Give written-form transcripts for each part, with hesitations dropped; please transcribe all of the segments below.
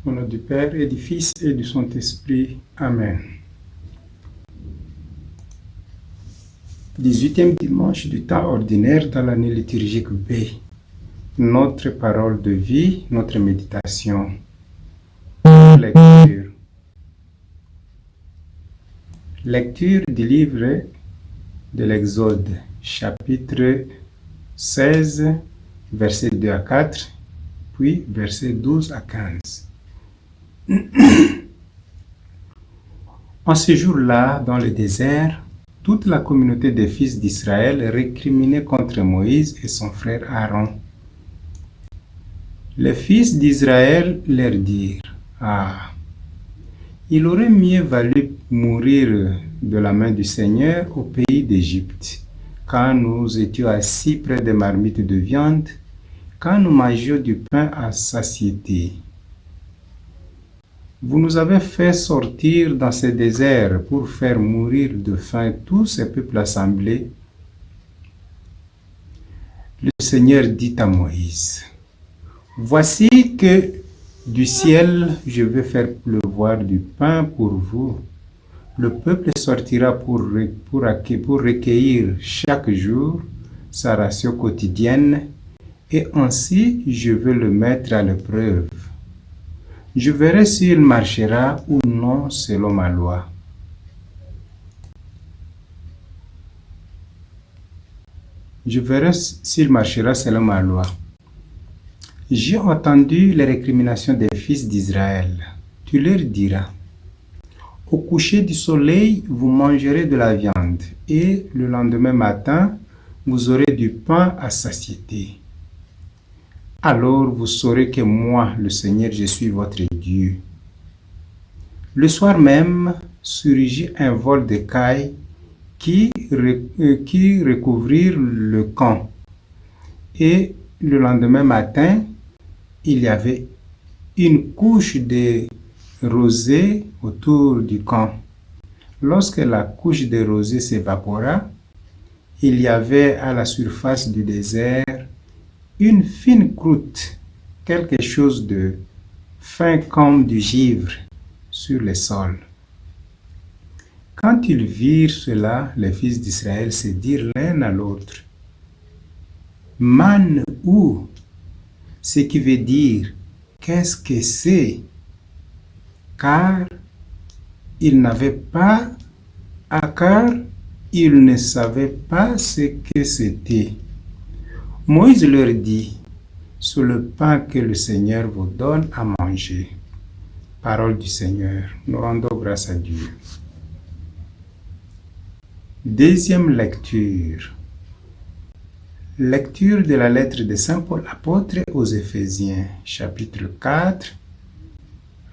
Au nom du Père et du Fils et du Saint-Esprit. Amen. 18e dimanche du temps ordinaire dans l'année liturgique B. Notre parole de vie, notre méditation. Lecture. Lecture du livre de l'Exode, chapitre 16, versets 2 à 4, puis versets 12 à 15. En ce jour-là, dans le désert, toute la communauté des fils d'Israël récriminait contre Moïse et son frère Aaron. Les fils d'Israël leur dirent: « Ah, il aurait mieux valu mourir de la main du Seigneur au pays d'Égypte, quand nous étions assis près des marmites de viande, quand nous mangions du pain à satiété. Vous nous avez fait sortir dans ce désert pour faire mourir de faim tous ces peuples assemblés. » Le Seigneur dit à Moïse: « Voici que du ciel je vais faire pleuvoir du pain pour vous. Le peuple sortira pour recueillir chaque jour sa ration quotidienne, et ainsi je veux le mettre à l'épreuve. Je verrai s'il marchera ou non selon ma loi. » Je verrai s'il marchera selon ma loi. J'ai entendu les récriminations des fils d'Israël. Tu leur diras: « Au coucher du soleil, vous mangerez de la viande, et le lendemain matin, vous aurez du pain à satiété. Alors vous saurez que moi, le Seigneur, je suis votre Dieu. » Le soir même surgit un vol d'écailles qui recouvrirent le camp. Et le lendemain matin, il y avait une couche de rosée autour du camp. Lorsque la couche de rosée s'évapora, il y avait à la surface du désert une fine croûte, quelque chose de fin comme du givre sur le sol. Quand ils virent cela, les fils d'Israël se dirent l'un à l'autre: « Manne où ?» Ce qui veut dire: « Qu'est-ce que c'est ?» Car ils ne savaient pas ce que c'était. Moïse leur dit: « C'est le pain que le Seigneur vous donne à manger. » Parole du Seigneur. Nous rendons grâce à Dieu. Deuxième lecture. Lecture de la lettre de Saint Paul apôtre aux Éphésiens, chapitre 4,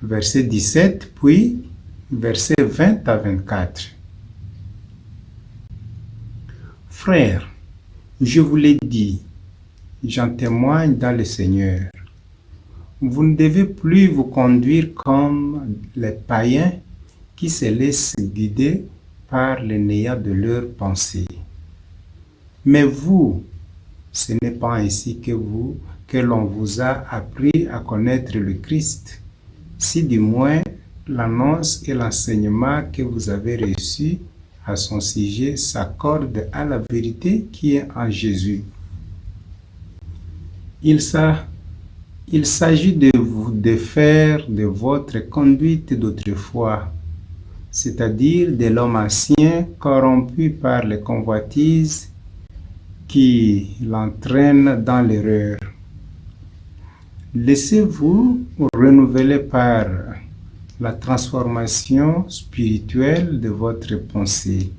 verset 17, puis verset 20 à 24. Frères, je vous l'ai dit, j'en témoigne dans le Seigneur. Vous ne devez plus vous conduire comme les païens qui se laissent guider par les néants de leurs pensées. Mais vous, ce n'est pas ainsi que l'on vous a appris à connaître le Christ, si du moins l'annonce et l'enseignement que vous avez reçus à son sujet s'accordent à la vérité qui est en Jésus. Il s'agit de vous défaire de votre conduite d'autrefois, c'est-à-dire de l'homme ancien corrompu par les convoitises qui l'entraînent dans l'erreur. Laissez-vous renouveler par la transformation spirituelle de votre pensée.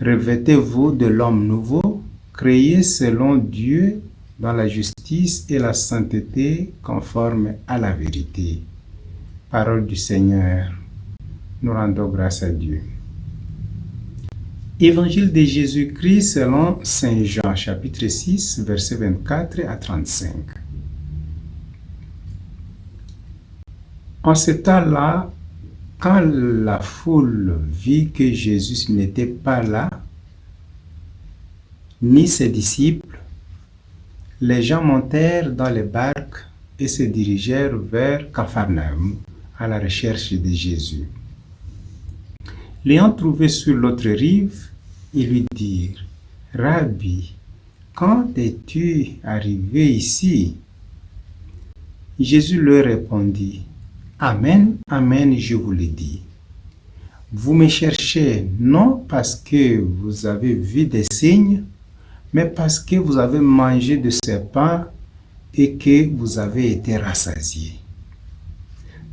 Revêtez-vous de l'homme nouveau, créé selon Dieu dans la justice et la sainteté conforme à la vérité. Parole du Seigneur. Nous rendons grâce à Dieu. Évangile de Jésus-Christ selon Saint Jean, chapitre 6, versets 24 à 35. En ce temps-là, quand la foule vit que Jésus n'était pas là, ni ses disciples, les gens montèrent dans les barques et se dirigèrent vers Capharnaüm à la recherche de Jésus. L'ayant trouvé sur l'autre rive, ils lui dirent: Rabbi, quand es-tu arrivé ici? Jésus leur répondit: Amen, amen, je vous le dis. Vous me cherchez non parce que vous avez vu des signes, mais parce que vous avez mangé de ces pains et que vous avez été rassasiés.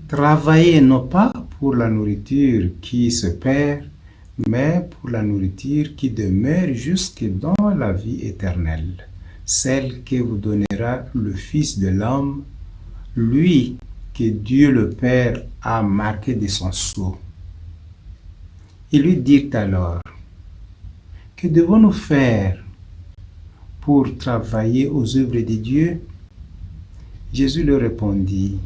Travaillez non pas pour la nourriture qui se perd, mais pour la nourriture qui demeure jusque dans la vie éternelle, celle que vous donnera le Fils de l'homme, lui que Dieu le Père a marqué de son sceau. Ils lui dirent alors: Que devons-nous faire pour travailler aux œuvres de Dieu? Jésus leur répondit: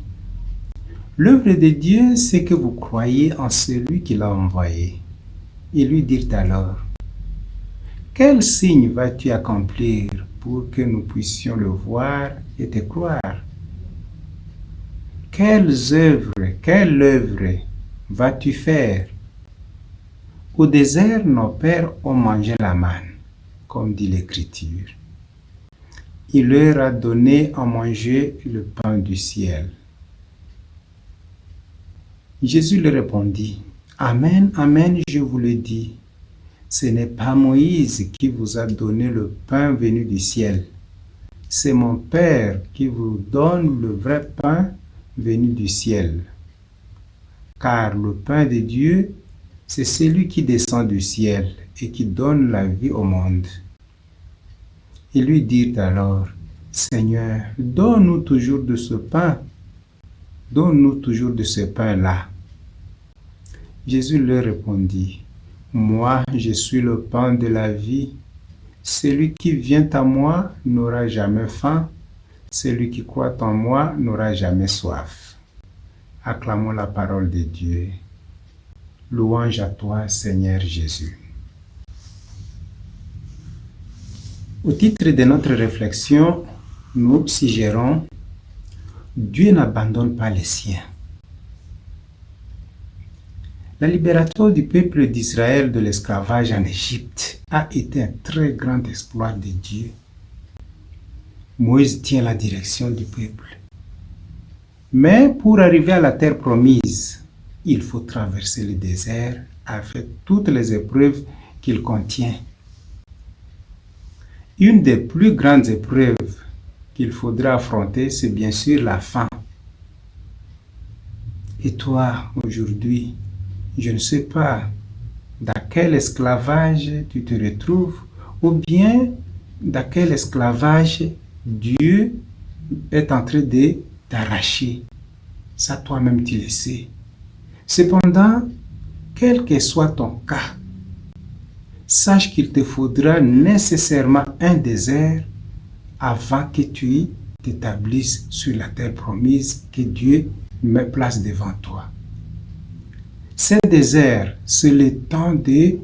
L'œuvre de Dieu, c'est que vous croyez en celui qui l'a envoyé. Ils lui dirent alors: Quel signe vas-tu accomplir pour que nous puissions le voir et te croire? Quelle œuvre vas-tu faire? Au désert, nos pères ont mangé la manne, comme dit l'Écriture. Il leur a donné à manger le pain du ciel. Jésus leur répondit: Amen, amen, je vous le dis. Ce n'est pas Moïse qui vous a donné le pain venu du ciel. C'est mon Père qui vous donne le vrai pain venu du ciel. Car le pain de Dieu, c'est celui qui descend du ciel et qui donne la vie au monde. Ils lui dirent alors: Seigneur, donne-nous toujours de ce pain. Donne-nous toujours de ce pain-là. Jésus leur répondit: Moi, je suis le pain de la vie. Celui qui vient à moi n'aura jamais faim. Celui qui croit en moi n'aura jamais soif. Acclamons la parole de Dieu. Louange à toi, Seigneur Jésus. Au titre de notre réflexion, nous suggérons: Dieu n'abandonne pas les siens. La libération du peuple d'Israël de l'esclavage en Égypte a été un très grand exploit de Dieu. Moïse tient la direction du peuple. Mais pour arriver à la terre promise, il faut traverser le désert avec toutes les épreuves qu'il contient. Une des plus grandes épreuves qu'il faudra affronter, c'est bien sûr la faim. Et toi, aujourd'hui, je ne sais pas dans quel esclavage tu te retrouves, ou bien dans quel esclavage Dieu est en train de t'arracher. Ça, toi-même, tu le sais. Cependant, quel que soit ton cas, sache qu'il te faudra nécessairement un désert avant que tu t'établisses sur la terre promise que Dieu met place devant toi. Ce désert, c'est le temps de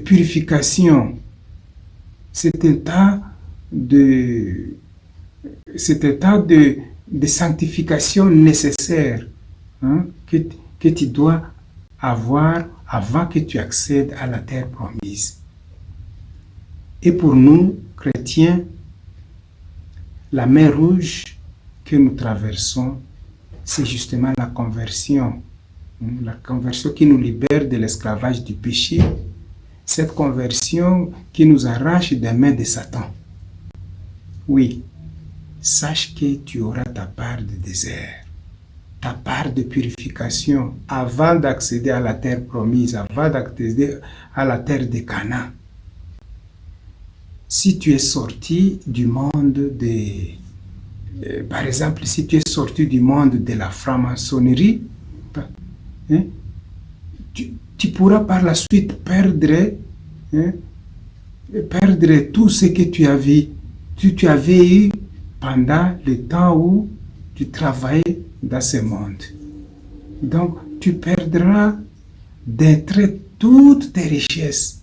purification. C'est un temps de sanctification nécessaire que tu dois avoir avant que tu accèdes à la terre promise. Et pour nous, chrétiens, la mer Rouge que nous traversons, c'est justement la conversion. La conversion qui nous libère de l'esclavage du péché. Cette conversion qui nous arrache des mains de Satan. Oui, sache que tu auras ta part de désert, ta part de purification avant d'accéder à la terre promise, avant d'accéder à la terre de Canaan. Si tu es sorti du monde par exemple, si tu es sorti du monde de la franc-maçonnerie, tu pourras par la suite perdre tout ce que tu avais eu pendant le temps où tu travaillais dans ce monde. Donc, tu perdras d'être toutes tes richesses,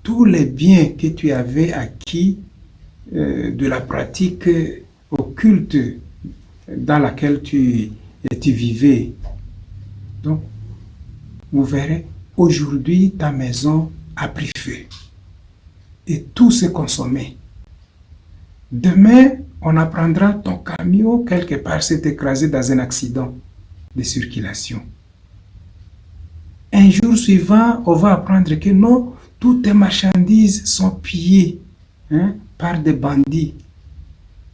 tous les biens que tu avais acquis de la pratique occulte dans laquelle tu vivais. Donc, vous verrez, aujourd'hui, ta maison a pris feu et tout s'est consommé. Demain, on apprendra ton camion quelque part s'est écrasé dans un accident de circulation. Un jour suivant, on va apprendre que non, toutes tes marchandises sont pillées par des bandits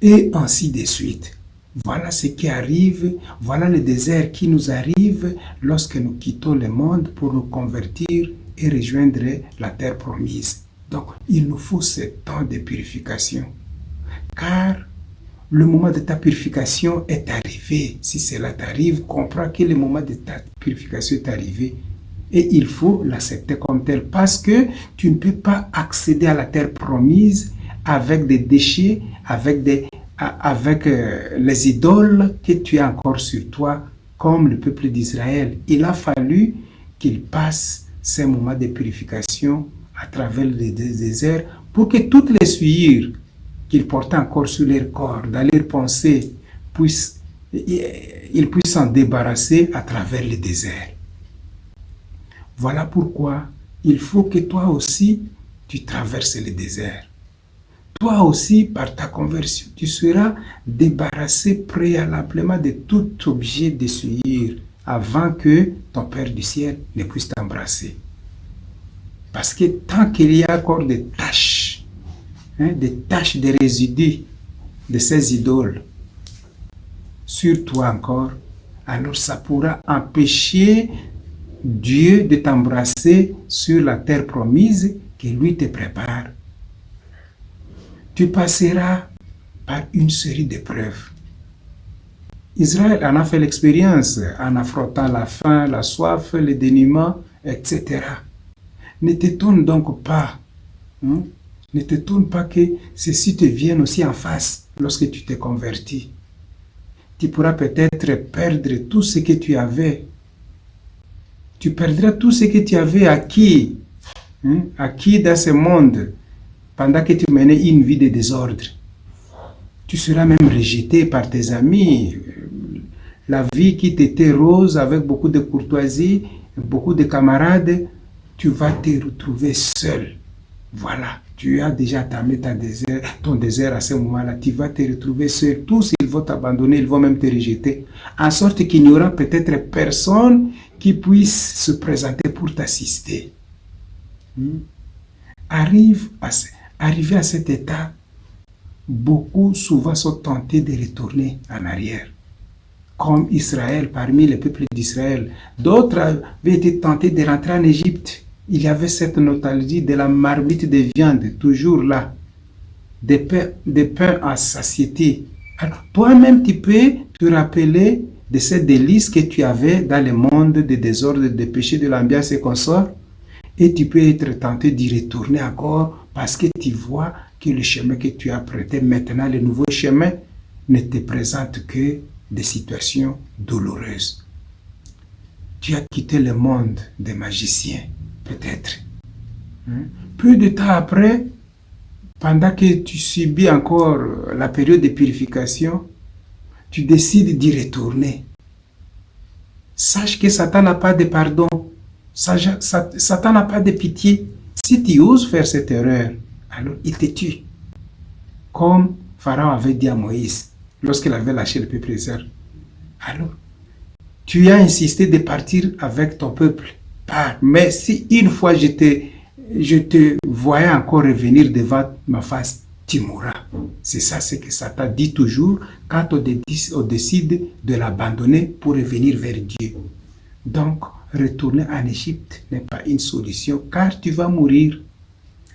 et ainsi de suite. Voilà ce qui arrive, voilà le désert qui nous arrive lorsque nous quittons le monde pour nous convertir et rejoindre la terre promise. Donc, il nous faut ce temps de purification. Car le moment de ta purification est arrivé. Si cela t'arrive, comprends que le moment de ta purification est arrivé. Et il faut l'accepter comme tel parce que tu ne peux pas accéder à la terre promise avec des déchets, avec les idoles que tu as encore sur toi, comme le peuple d'Israël. Il a fallu qu'il passe ces moments de purification à travers le désert pour que toutes les souillures qu'ils portaient encore sur leur corps, dans leurs pensées, ils puissent s'en débarrasser à travers le désert. Voilà pourquoi il faut que toi aussi, tu traverses le désert. Toi aussi, par ta conversion, tu seras débarrassé préalablement de tout objet de souillure avant que ton Père du ciel ne puisse t'embrasser. Parce que tant qu'il y a encore des taches de résidus de ces idoles sur toi encore, alors ça pourra empêcher Dieu de t'embrasser sur la terre promise que lui te prépare. Tu passeras par une série d'épreuves. Israël en a fait l'expérience en affrontant la faim, la soif, le dénuement, etc. Ne t'étonne donc pas. Ne t'étonne pas que ceci te vienne aussi en face lorsque tu t'es converti. Tu pourras peut-être perdre tout ce que tu avais. Tu perdras tout ce que tu avais acquis dans ce monde pendant que tu menais une vie de désordre. Tu seras même rejeté par tes amis. La vie qui t'était rose avec beaucoup de courtoisie, beaucoup de camarades, tu vas te retrouver seul. Voilà, tu as déjà entamé ton désert à ce moment-là. Tu vas te retrouver seul. Tous, ils vont t'abandonner, ils vont même te rejeter. En sorte qu'il n'y aura peut-être personne qui puisse se présenter pour t'assister. Arrivé à cet état, beaucoup souvent sont tentés de retourner en arrière. Comme Israël, parmi les peuples d'Israël. D'autres avaient été tentés de rentrer en Égypte. Il y avait cette nostalgie de la marmite de viande, toujours là. Des pains à satiété. Alors, toi-même, tu peux te rappeler de ces délices que tu avais dans le monde de désordre, de péché, de l'ambiance et consorts. Et tu peux être tenté d'y retourner encore parce que tu vois que le chemin que tu as prêté maintenant, le nouveau chemin, ne te présente que des situations douloureuses. Tu as quitté le monde des magiciens, peut-être. Peu de temps après, pendant que tu subis encore la période de purification, tu décides d'y retourner. Sache que Satan n'a pas de pardon. Satan n'a pas de pitié. Si tu oses faire cette erreur, alors il te tue. Comme Pharaon avait dit à Moïse, lorsqu'il avait lâché le peuple d'Israël. Alors, tu as insisté de partir avec ton peuple. Mais si une fois je te voyais encore revenir devant ma face, tu mourras. C'est ça ce que Satan dit toujours quand on décide de l'abandonner pour revenir vers Dieu. Donc, retourner en Égypte n'est pas une solution car tu vas mourir.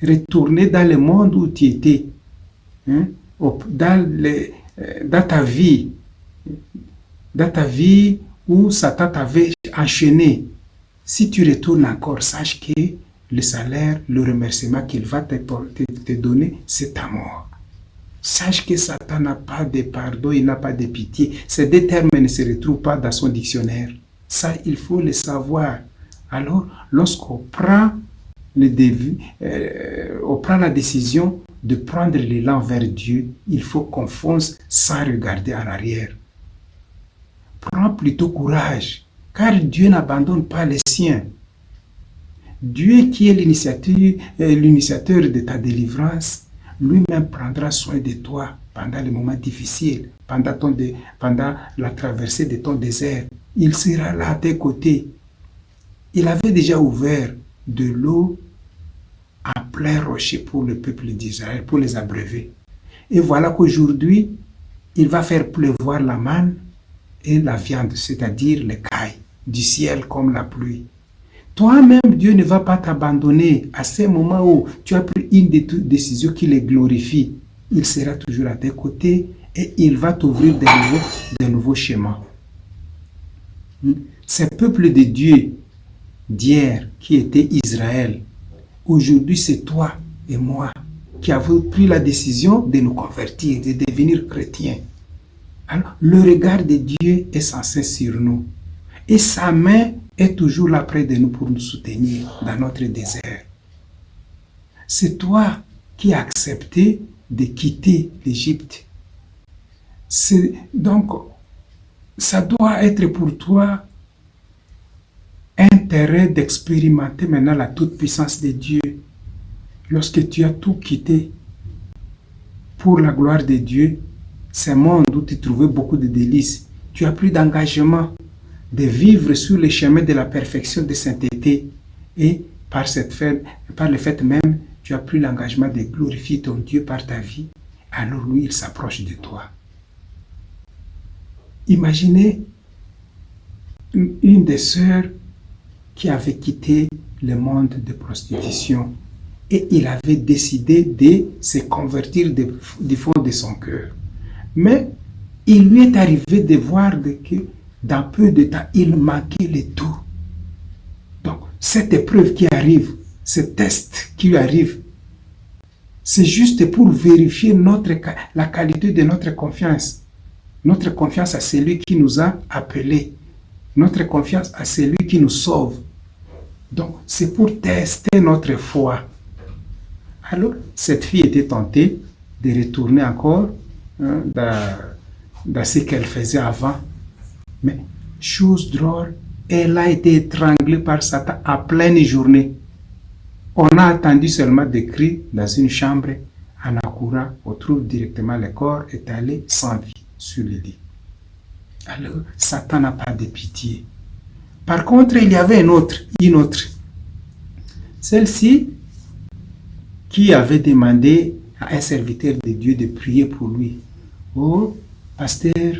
Retourner dans le monde où tu étais, dans ta vie où Satan t'avait enchaîné. Si tu retournes encore, sache que le salaire, le remerciement qu'il va te donner, c'est ta mort. Sache que Satan n'a pas de pardon, il n'a pas de pitié. Ces deux termes ne se retrouvent pas dans son dictionnaire. Ça, il faut le savoir. Alors, lorsqu'on prend on prend la décision de prendre l'élan vers Dieu, il faut qu'on fonce sans regarder en arrière. prends plutôt courage, car Dieu n'abandonne pas les siens. Dieu qui est l'initiateur de ta délivrance, lui-même prendra soin de toi pendant les moments difficiles, pendant la traversée de ton désert. Il sera là à tes côtés. Il avait déjà ouvert de l'eau à plein rocher pour le peuple d'Israël, pour les abreuver. Et voilà qu'aujourd'hui, il va faire pleuvoir la manne et la viande, c'est-à-dire l'écaille, du ciel comme la pluie. Toi-même, Dieu ne va pas t'abandonner à ces moments où tu as pris une décision qui le glorifie. Il sera toujours à tes côtés et il va t'ouvrir de nouveaux chemins. Ces peuples de Dieu d'hier qui étaient Israël, aujourd'hui c'est toi et moi qui avons pris la décision de nous convertir, de devenir chrétiens. Alors, le regard de Dieu est sans cesse sur nous. Et sa main est toujours là près de nous pour nous soutenir dans notre désert. C'est toi qui as accepté de quitter l'Égypte. Donc, ça doit être pour toi un terrain d'expérimenter maintenant la toute-puissance de Dieu. Lorsque tu as tout quitté pour la gloire de Dieu, ce monde où tu trouvais beaucoup de délices, tu as pris d'engagement de vivre sur le chemin de la perfection de sainteté et par le fait même, tu as pris l'engagement de glorifier ton Dieu par ta vie, alors lui, il s'approche de toi. Imaginez une des sœurs qui avait quitté le monde de prostitution et il avait décidé de se convertir du fond de son cœur. Mais il lui est arrivé de voir que dans peu de temps, il manquait le tout. Donc, cette épreuve qui arrive, ce test qui arrive, c'est juste pour vérifier la qualité de notre confiance. Notre confiance à celui qui nous a appelés. Notre confiance à celui qui nous sauve. Donc, c'est pour tester notre foi. Alors, cette fille était tentée de retourner encore dans ce qu'elle faisait avant. Mais, chose drôle, elle a été étranglée par Satan à pleine journée. On a entendu seulement des cris dans une chambre. En accourant, on trouve directement le corps étalé sans vie sur le lit. Alors, Satan n'a pas de pitié. Par contre, il y avait une autre. Celle-ci qui avait demandé à un serviteur de Dieu de prier pour lui. Oh, pasteur,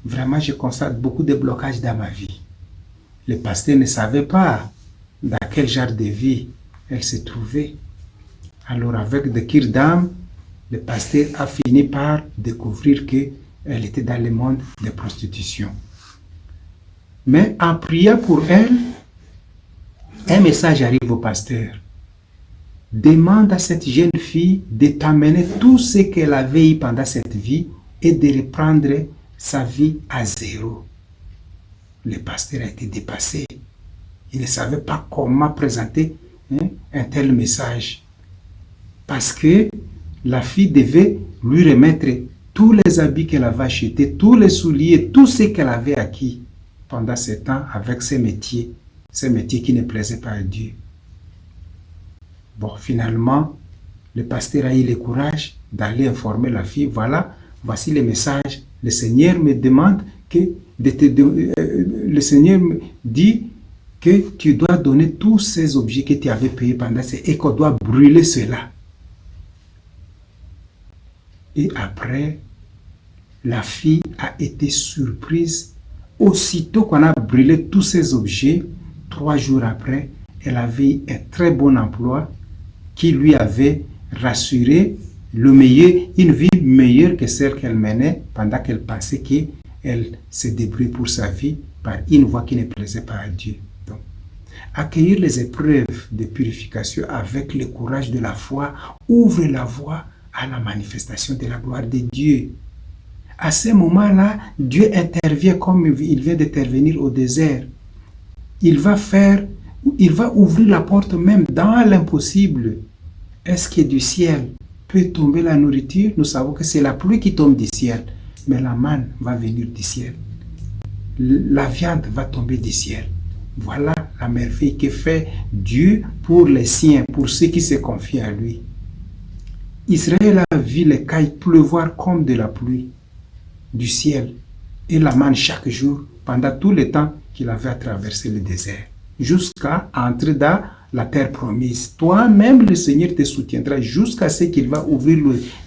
vraiment je constate beaucoup de blocages dans ma vie. Le pasteur ne savait pas dans quel genre de vie elle se trouvait. Alors avec de cure d'âme, le pasteur a fini par découvrir qu'elle était dans le monde de prostitution. Mais en priant pour elle, un message arrive au pasteur. Demande à cette jeune fille de t'amener tout ce qu'elle avait eu pendant cette vie et de reprendre sa vie à zéro. Le pasteur a été dépassé. Il ne savait pas comment présenter un tel message. Parce que la fille devait lui remettre tous les habits qu'elle avait achetés, tous les souliers, tout ce qu'elle avait acquis pendant ce temps avec ces métiers qui ne plaisaient pas à Dieu. Bon, finalement, le pasteur a eu le courage d'aller informer la fille. Voilà, voici le message. Le Seigneur me demande le Seigneur me dit que tu dois donner tous ces objets que tu avais payés pendant et qu'on doit brûler cela. Et après, la fille a été surprise. Aussitôt qu'on a brûlé tous ces objets, 3 jours après, elle avait un très bon emploi qui lui avait rassuré une vie meilleure que celle qu'elle menait pendant qu'elle pensait qu'elle se débrouille pour sa vie par une voie qui ne plaisait pas à Dieu. Donc, accueillir les épreuves de purification avec le courage de la foi ouvre la voie à la manifestation de la gloire de Dieu. À ce moment-là, Dieu intervient comme il vient d'intervenir au désert. Il va ouvrir la porte même dans l'impossible. Est-ce que du ciel peut tomber la nourriture? Nous savons que c'est la pluie qui tombe du ciel, mais la manne va venir du ciel. la viande va tomber du ciel. Voilà la merveille que fait Dieu pour les siens, pour ceux qui se confient à lui. Israël a vu les cailles pleuvoir comme de la pluie du ciel et la manne chaque jour pendant tout le temps qu'il avait à traverser le désert, jusqu'à entrer dans la terre promise. Toi-même, le Seigneur te soutiendra jusqu'à ce qu'il va ouvrir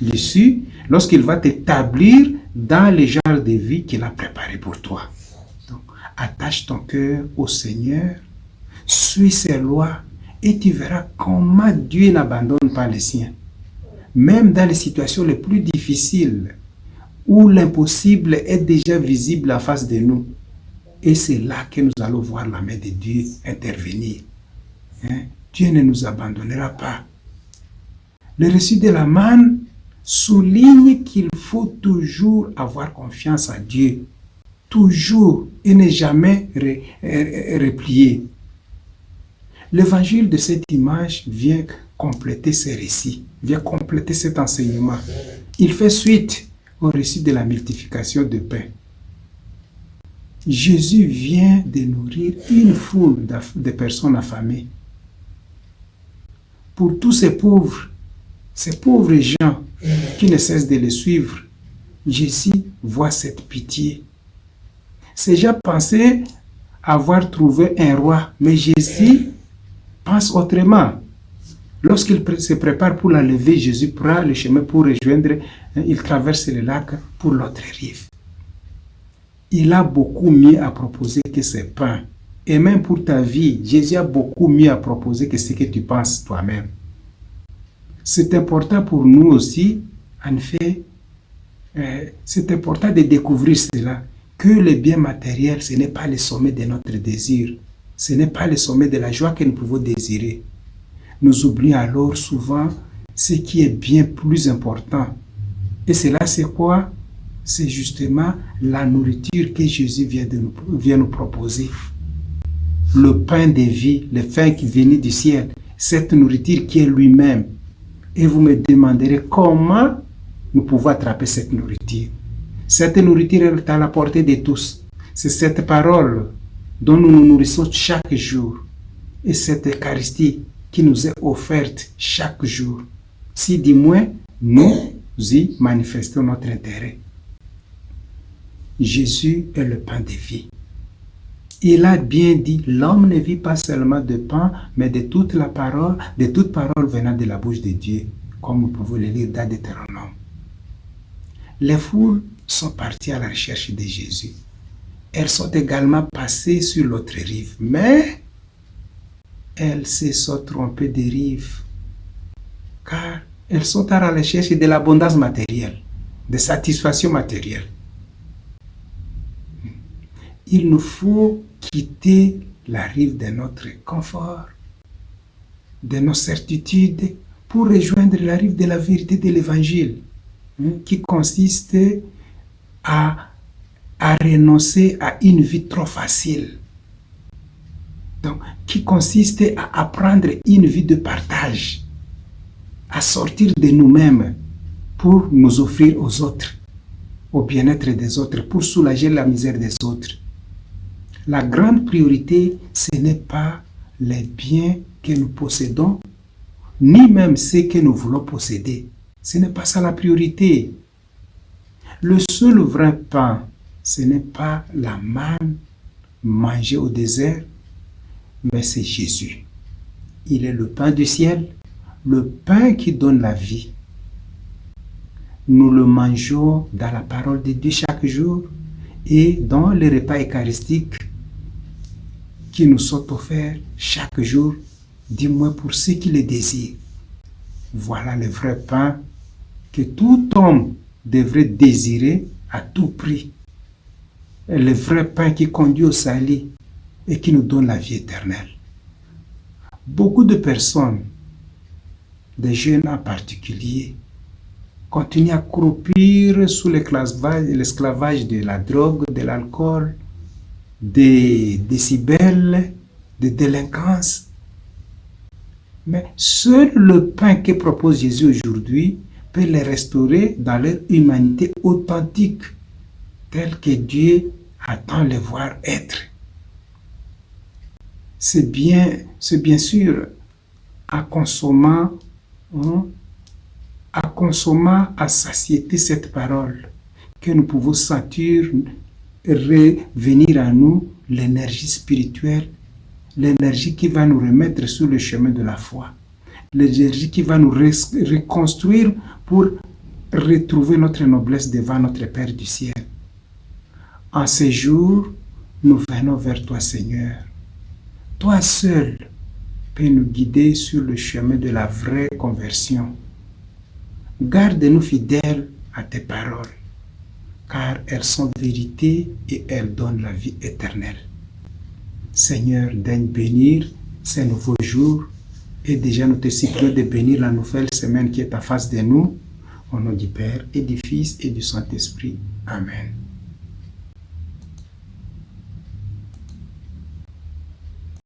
l'issue, lorsqu'il va t'établir dans le genre de vie qu'il a préparé pour toi. Donc, attache ton cœur au Seigneur, suis ses lois et tu verras comment Dieu n'abandonne pas les siens. Même dans les situations les plus difficiles, où l'impossible est déjà visible en face de nous. Et c'est là que nous allons voir la main de Dieu intervenir. Dieu ne nous abandonnera pas. Le récit de la manne souligne qu'il faut toujours avoir confiance en Dieu. Toujours et ne jamais replier. L'évangile de cette image vient compléter ces récits, vient compléter cet enseignement. Il fait suite au récit de la multiplication de pain. Jésus vient de nourrir une foule de personnes affamées. Pour tous ces pauvres gens qui ne cessent de les suivre, Jésus voit cette pitié. Ces gens pensaient avoir trouvé un roi, mais Jésus pense autrement. Lorsqu'il se prépare pour la lever, Jésus prend le chemin pour rejoindre, il traverse le lac pour l'autre rive. Il a beaucoup mieux à proposer que ces pains. Et même pour ta vie, Jésus a beaucoup mieux à proposer que ce que tu penses toi-même. C'est important pour nous aussi, en effet, c'est important de découvrir cela, que le bien matériel, ce n'est pas le sommet de notre désir. Ce n'est pas le sommet de la joie que nous pouvons désirer. Nous oublions alors souvent ce qui est bien plus important. Et cela, c'est quoi? C'est justement la nourriture que Jésus vient nous proposer. Le pain de vie, le pain qui vient du ciel, cette nourriture qui est lui-même. Et vous me demanderez comment nous pouvons attraper cette nourriture. Cette nourriture est à la portée de tous. C'est cette parole dont nous nous nourrissons chaque jour. Et cette Eucharistie qui nous est offerte chaque jour. Si du moins nous y manifestons notre intérêt. Jésus est le pain de vie. Il a bien dit, l'homme ne vit pas seulement de pain, mais de toute parole venant de la bouche de Dieu, comme nous pouvons le lire dans Deutéronome. Les foules sont parties à la recherche de Jésus. Elles sont également passées sur l'autre rive, mais elles se sont trompées de rive, car elles sont à la recherche de l'abondance matérielle, de satisfaction matérielle. Il nous faut quitter la rive de notre confort, de nos certitudes, pour rejoindre la rive de la vérité de l'Évangile, qui consiste à renoncer à une vie trop facile. Donc, qui consiste à apprendre une vie de partage, à sortir de nous-mêmes pour nous offrir aux autres, au bien-être des autres, pour soulager la misère des autres. La grande priorité, ce n'est pas les biens que nous possédons, ni même ceux que nous voulons posséder. Ce n'est pas ça la priorité. Le seul vrai pain, ce n'est pas la manne mangée au désert, mais c'est Jésus. Il est le pain du ciel, le pain qui donne la vie. Nous le mangeons dans la parole de Dieu chaque jour et dans les repas eucharistiques qui nous sont offerts chaque jour, du moins pour ceux qui le désirent. Voilà le vrai pain que tout homme devrait désirer à tout prix. Le vrai pain qui conduit au salut et qui nous donne la vie éternelle. Beaucoup de personnes, des jeunes en particulier, continuent à croupir sous l'esclavage de la drogue, de l'alcool, des décibels, des délinquances. Mais seul le pain que propose Jésus aujourd'hui peut les restaurer dans leur humanité authentique, telle que Dieu attend les voir être. C'est bien sûr à consommant, à satiété cette parole que nous pouvons sentir revenir à nous l'énergie spirituelle, l'énergie qui va nous remettre sur le chemin de la foi, l'énergie qui va nous reconstruire pour retrouver notre noblesse devant notre Père du ciel. En ces jours, nous venons vers toi, Seigneur. Toi seul peux nous guider sur le chemin de la vraie conversion. Garde-nous fidèles à tes paroles, car elles sont vérité et elles donnent la vie éternelle. Seigneur, daigne bénir ces nouveaux jours et déjà nous te supplions de bénir la nouvelle semaine qui est en face de nous. Au nom du Père et du Fils et du Saint-Esprit. Amen.